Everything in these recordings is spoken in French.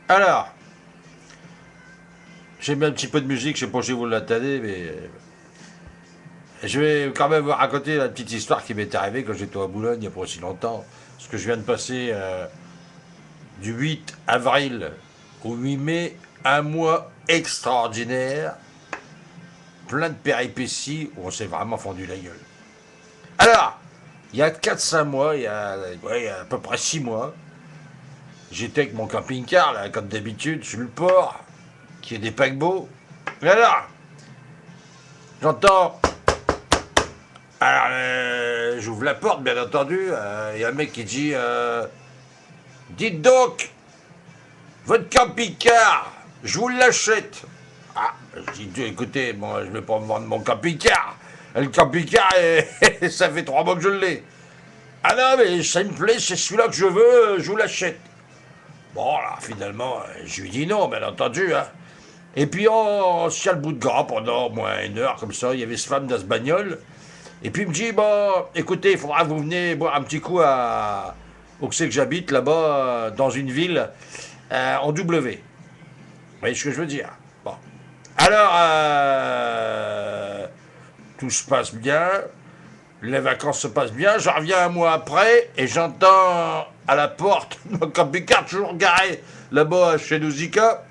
Alors, j'ai mis un petit peu de musique, je sais pas si vous l'entendez, mais je vais quand même vous raconter la petite histoire qui m'est arrivée quand j'étais à Boulogne il n'y a pas aussi longtemps. Parce que je viens de passer du 8 avril au 8 mai un mois extraordinaire, plein de péripéties où on s'est vraiment fendu la gueule. Alors, il y a 4 5 mois, il y a à peu près 6 mois, j'étais avec mon camping-car, là, comme d'habitude, sur le port, qui est des paquebots. Et alors, j'entends. Alors, j'ouvre la porte, bien entendu. Il y a un mec qui dit dites donc, votre camping-car, je vous l'achète. Ah, je dis écoutez, bon, je vais pas me vendre mon camping-car. Le camping-car, ça fait 3 mois que je l'ai. Ah non, mais ça me plaît, c'est celui-là que je veux, je vous l'achète. Bon, là, finalement, je lui dis non, bien entendu. Hein. Et puis, on se tient le bout de gras pendant au moins 1 heure, comme ça. Il y avait ce femme dans ce bagnole. Et puis il me dit, bon, écoutez, il faudra que vous venez boire un petit coup à... où c'est que j'habite, là-bas, dans une ville, en W. Vous voyez ce que je veux dire? Bon. Alors, tout se passe bien, les vacances se passent bien, je reviens un mois après, et j'entends à la porte, mon camping-car toujours garé, là-bas, chez Nausicaa,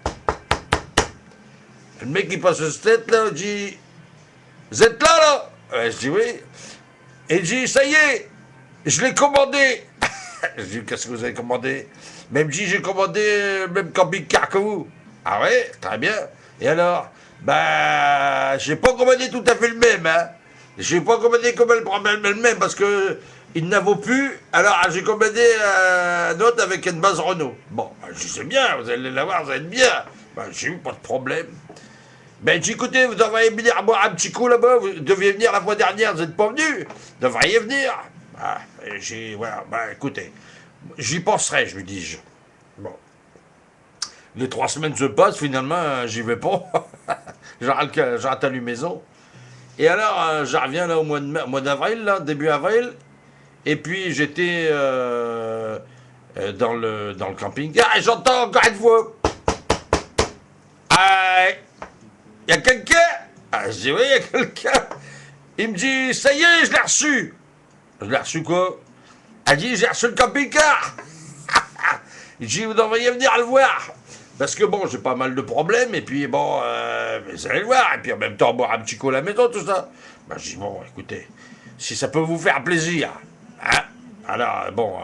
le mec qui passe ce tête, là, dit, vous êtes là, là? Je dis oui. Et il dit, ça y est, je l'ai commandé. Je dis, qu'est-ce que vous avez commandé? Même dit, j'ai commandé le même camping-car que vous. Ah ouais, très bien. Et alors? Bah, j'ai pas commandé tout à fait le même, hein. J'ai pas commandé comme le même parce que il n'en vaut plus. Alors, j'ai commandé un autre avec une base Renault. Bon, je sais bien, vous allez l'avoir, vous allez être bien. Bah, j'ai eu pas de problème. Ben, j'ai écoutez, vous devriez venir boire un petit coup là-bas. Vous deviez venir la fois dernière, vous n'êtes pas venu. Vous devriez venir. Ah, voilà, ben, écoutez, j'y penserai, je lui dis. Bon. Les 3 semaines se passent, finalement, j'y vais pas. J'ai attendu maison. Et alors, je reviens là au mois d'avril, là, début avril. Et puis, j'étais dans le camping-car et j'entends encore une fois. Ah, y a quelqu'un? Ah, je dis oui, y a quelqu'un. Il me dit, ça y est, je l'ai reçu. Je l'ai reçu quoi? Elle dit, j'ai reçu le camping-car. Il dit, vous devriez venir le voir. Parce que bon, j'ai pas mal de problèmes, et puis bon, vous allez le voir, et puis en même temps, boire un petit coup à la maison, tout ça. Ben, je dis, bon, écoutez, si ça peut vous faire plaisir, hein. Alors, bon,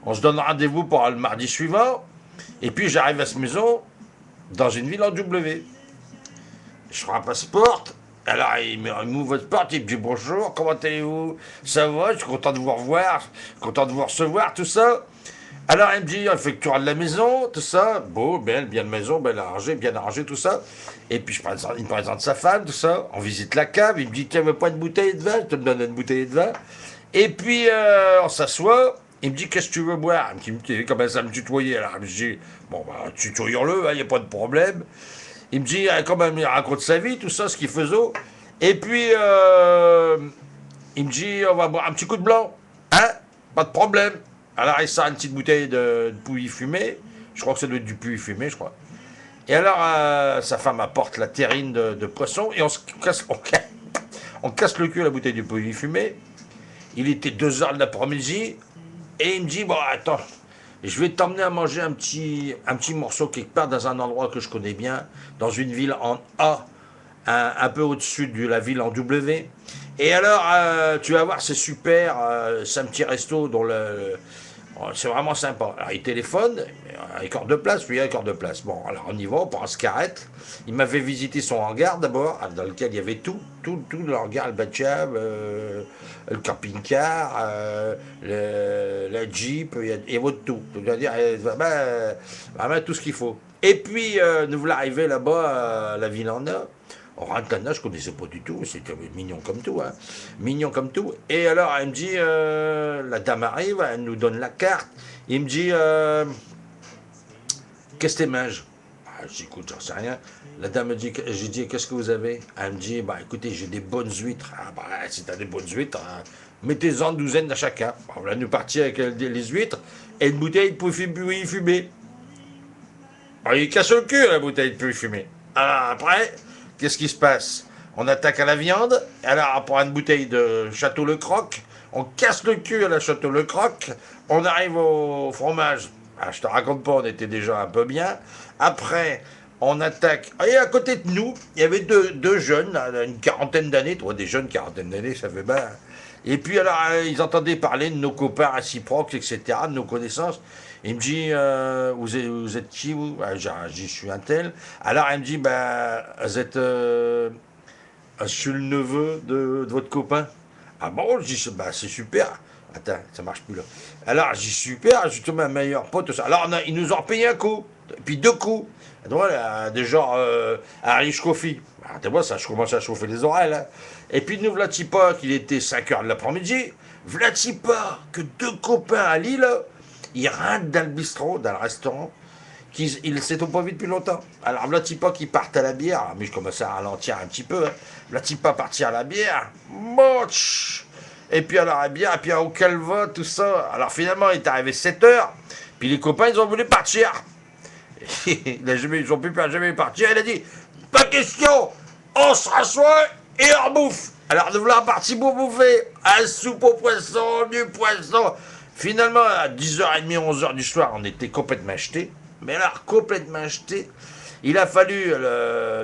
on se donne rendez-vous pour le mardi suivant, et puis j'arrive à cette maison, dans une ville en W. Je frappe à cette porte. Alors, il m'ouvre votre porte, il me dit bonjour, comment allez-vous? Ça va, je suis content de vous revoir, content de vous recevoir, tout ça. Alors, il me dit, il fait que tu de la maison, tout ça. Beau, bien de maison, bien arrangé, tout ça. Et puis, il me présente sa femme, tout ça. On visite la cave, il me dit, tiens, veux pas une bouteille de vin? Je te donne une bouteille de vin. Et puis, on s'assoit. Il me dit, qu'est-ce que tu veux boire? Il me dit, comment ça me tutoyer? Alors, je me dis, bon, bah, tutoyons-le, il n'y a pas de problème. Il me dit, quand même, il raconte sa vie, tout ça, ce qu'il faisait. Et puis, il me dit, on va boire un petit coup de blanc. Hein? Pas de problème. Alors, il sort une petite bouteille de pouilly fumé. Je crois que ça doit être du pouilly fumé, je crois. Et alors, sa femme apporte la terrine de poisson et on casse le cul à la bouteille de pouilly fumé. Il était 2 heures de l'après-midi et il me dit, bon, attends, je vais t'emmener à manger un petit morceau quelque part dans un endroit que je connais bien, dans une ville en A, un peu au-dessus de la ville en W. Et alors, tu vas voir, c'est super, c'est un petit resto dont c'est vraiment sympa. Alors, il téléphone, un quart de place, puis un quart de place. Bon, alors on y va, on prend ce carrette. Il m'a fait visiter son hangar d'abord, dans lequel il y avait tout le hangar, le batchab, le camping-car, la Jeep, il y avait tout. C'est-à-dire, vraiment tout ce qu'il faut. Et puis, nous voilà arrivés là-bas, à la ville en A. On rentre là-dedans, je connaissais pas du tout, c'était mignon comme tout, hein. Mignon comme tout. Et alors, elle me dit, la dame arrive, elle nous donne la carte. Il me dit, qu'est-ce que tu manges? Ah, je dis, écoute, j'en sais rien. La dame me dit, j'ai dit, qu'est-ce que vous avez? Elle me dit, bah écoutez, j'ai des bonnes huîtres. Ah, bah, si t'as des bonnes huîtres, hein, mettez-en une douzaine à chacun. Bon, on va nous partir avec les huîtres et une bouteille de pouilly fumé. Bon, il casse le cul, la bouteille de plus fumée. Alors après, qu'est-ce qui se passe? On attaque à la viande. Alors, on prend une bouteille de Château Le Croc. On casse le cul à la Château Le Croc. On arrive au fromage. Ah, je te raconte pas, on était déjà un peu bien. Après, on attaque. Et à côté de nous, il y avait deux jeunes, une quarantaine d'années. Toi, des jeunes, quarantaine d'années, ça fait bien. Et puis, alors, ils entendaient parler de nos copains réciproques, etc., de nos connaissances. Il me dit, vous êtes qui, vous? Ah, j'ai dit, je suis un tel. Alors, il me dit, ben, vous êtes. Je suis le neveu de votre copain. Ah bon, je dis, bah, c'est super. Attends, ça marche plus là. Alors, je dis, super, justement, un meilleur pote. Tout ça. Alors, ils nous ont payé un coup, puis deux coups. Donc, voilà, des genres Irish Coffee. Ah, tu vois, ça, je commence à chauffer les oreilles, là. Et puis, nous, vlati pas qu'il était 5 heures de l'après-midi. Vlati pas que deux copains à Lille, ils rentrent dans le bistrot, dans le restaurant, ils s'étaient pas vus depuis longtemps. Alors, vlati pas qu'ils partent à la bière. Mais je commençais à ralentir un petit peu. Hein. Vlati pas partir à la bière. Moch. Et puis, alors, la bière, et puis au calva, tout ça. Alors, finalement, il est arrivé 7 heures. Puis, les copains, ils ont voulu partir. Ils ont pu jamais partir. Il a dit, pas question, on se rassoit et on bouffe. Alors, nous voilà partis pour bouffer. Un soupe au poisson, du poisson. Finalement, à 10h30, 11h du soir, on était complètement achetés. Mais alors, complètement acheté. Il a fallu.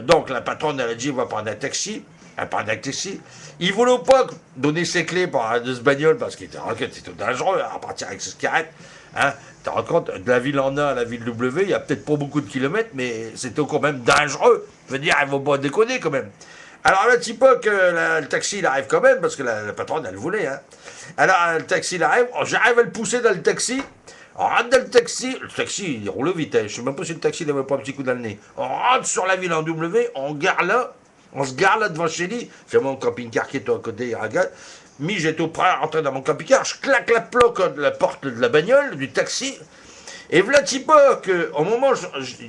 Donc, la patronne, elle a dit, on va prendre un taxi. Elle prend un taxi. Il voulait pas donner ses clés de ce bagnole parce qu'il était c'était dangereux à partir avec ses cigarettes. Hein. Tu te rends compte, de la ville en A à la ville W, il y a peut-être pas beaucoup de kilomètres, mais c'était quand même dangereux. Je veux dire, il ne faut pas déconner quand même. Alors, là, petit peu que le taxi, il arrive quand même, parce que la patronne, elle voulait. Hein. Alors, le taxi, il arrive. J'arrive à le pousser dans le taxi. On rentre dans le taxi, il roule vite. Je sais même pas si le taxi n'avait pas un petit coup dans le nez. On rentre sur la ville en W, on se gare là devant chez lui. C'est mon camping-car qui est à côté, il regarde. J'étais au prêt à rentrer dans mon camping-car, je claque la plaque de la porte de la bagnole, du taxi. Et voilà pas que, au moment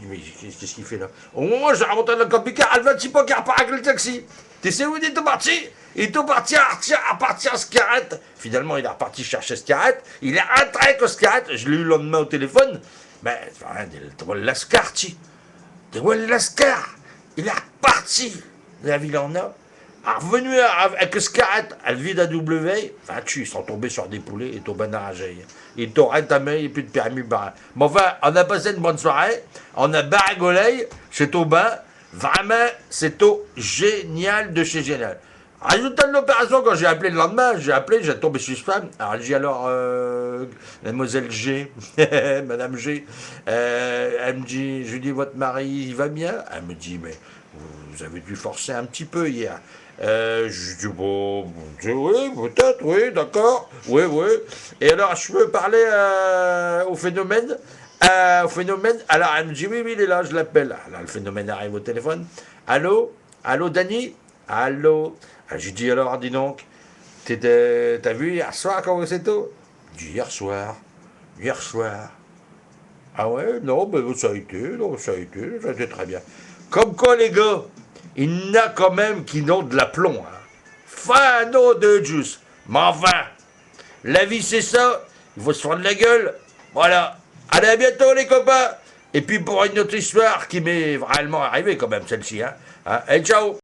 mais qu'est-ce qu'il fait là? Au moment où j'ai remonté dans le camping-car, voilà pas qu'il repart avec le taxi. Tu sais où il est parti? Il est parti à partir à Scarrette. Finalement, il est reparti chercher Scarrette. Il est rentré avec Scarrette. Je l'ai eu le lendemain au téléphone. Ben, tu vois le Lascar, tu vois le Lascar. Il est reparti de la ville en A. Revenu avec Scarrette, elle vide à W. Enfin, ils sont tombés sur des poulets et tombés dans la jaille. Ils t'auraient ta main et plus de permis. Mais enfin, on a passé une bonne soirée. On a baragolé chez Taubin. Vraiment, c'est au génial de chez Génial. Résultat de l'opération, quand j'ai appelé le lendemain, j'ai tombé sur spam. Alors, j'ai mademoiselle G, madame G, elle me dit, je lui dis, votre mari, il va bien? Elle me dit, mais vous avez dû forcer un petit peu hier. Je dis, bon, oui, peut-être, oui, d'accord, oui, oui. Et alors, je peux parler au phénomène? Alors elle me dit, oui, oui, il est là, je l'appelle. Alors le phénomène arrive au téléphone. Allô? Allô, Dany? Allô? Je lui dis, alors, dis donc, t'as vu hier soir comment c'est tôt? Je dis, hier soir. Hier soir. Ah ouais? Non, ben ça a été très bien. Comme quoi, les gars, il y en a quand même qui n'ont de l'aplomb. Hein. Fano de juice. Mais enfin, la vie c'est ça. Il faut se prendre la gueule. Voilà. Allez, à bientôt les copains. Et puis pour une autre histoire qui m'est vraiment arrivée quand même, celle-ci. Hein. Et ciao.